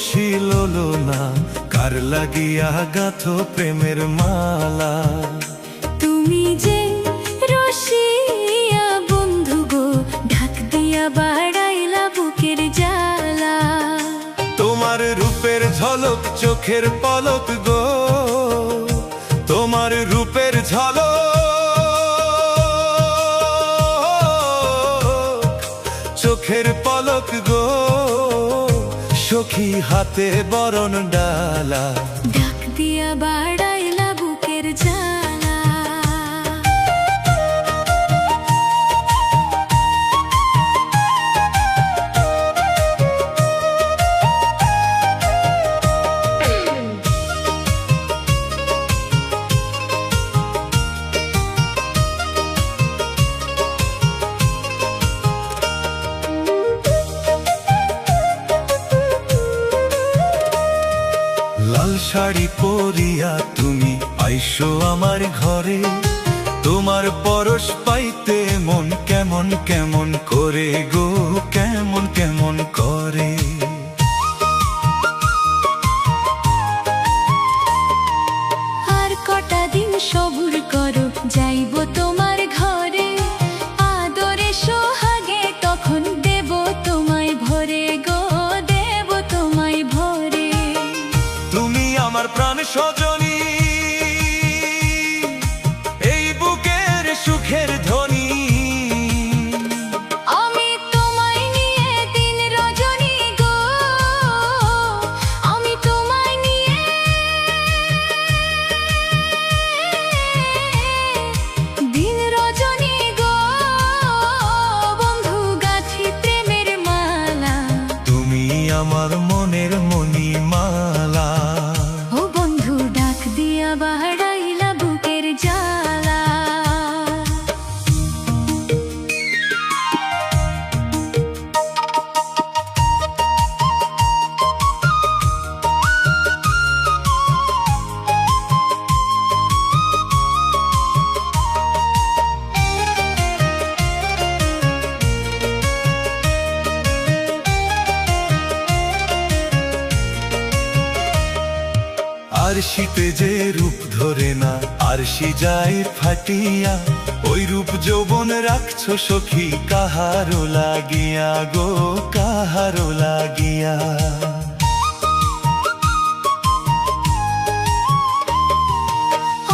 শিলল না, কার লাগিয়া গাথো প্রেমের মালা। তুমি যে রসিয়া বন্ধু গো, ঢাক দিয়া বাড়াইলা বুকের জ্বালা। তোমার রূপের ঝলক চোখের পলক গো, তোমার রূপের ঝলক চোখের পলক গো, সখী হাতে বরণ ডালা। ঢাক দিয়া বাড়াইলা বুকের জ্বালা। লাল শাড়ি পরিয়া তুমি আইসো আমার ঘরে, তোমার পরশ পাইতে মন কেমন কেমন করে গো, কেমন কেমন করে। আর কটা দিন সবুর করো, যাইব তোমার ঘরে। আদরে সোহাগে তখন দেব তোমায় ভরে গো, দেব তোমায় ভরে। তুমি আমার প্রাণ সজনী, এই বুকের সুখের ধ্বনি। আমি তোমায় নিয়ে দিন রজনী গো, আমি তোমায় নিয়ে দিন রজনী গো, বন্ধু গাছি প্রেমের মালা। তুমি আমার মনের মণিমালা। ও বন্ধু ডাক দিয়া বাড়াইলা বুকের জ্বালা। আরশিতে যে রূপ ধরে না, আরশি যায় ফাটিয়া। ওই রূপ যৌবন রাখছো সখী কাহারো লাগিয়া গো, কাহারো লাগিয়া।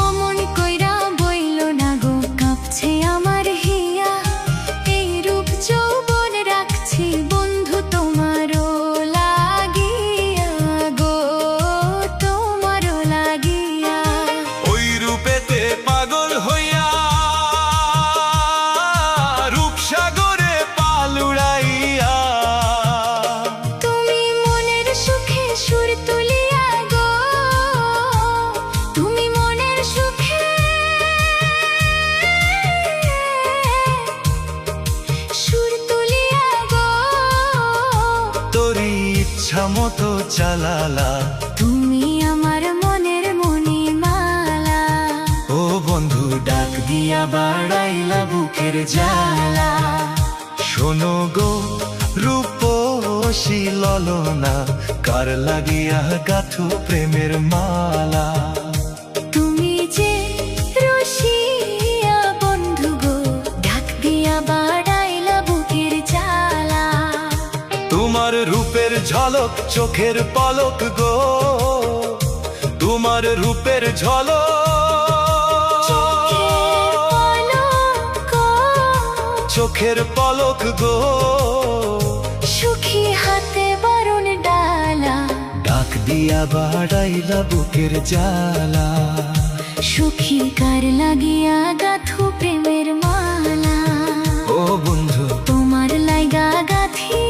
অমন কইরা বইল না গো, কাঁপছে আমার হিয়া। এই রূপ যৌবন রাখছি বন্ধু তোমারও লাগিয়া গো, তোমারও লাগিয়া। ওই রূপেতে পাগল হইয়া রূপসাগরে পাল উড়াইয়া। তুমি মনের সুখে সুর তুলিয়া গো, তুমি মনের সুখে সুর তুলিয়া গো, তোরই ইচ্ছা মতো চালালা। তুমি আমার মনের মণিমালা। ও বন্ধু ডাক দিয়া বাড়াইলা বুকের জ্বালা। শোনো গো রূপসী ললনা, কার লাগিয়া গাথো প্রেমের মালা। তুমি যে রসিয়া বন্ধু গো, ঢাক দিয়া বাড়াইলা বুকের জ্বালা। তোমার রূপের ঝলক চোখের পলক গো, তোমার রূপের ঝলক চোখের পলক গো, সুখী হাতে বরণ ডালা। ডাক দিয়া বাড়াইলা বুকের জ্বালা। সুখী কার লাগিয়া গাথু প্রেমের মালা। ও বন্ধু তোমার লাইগা গাথি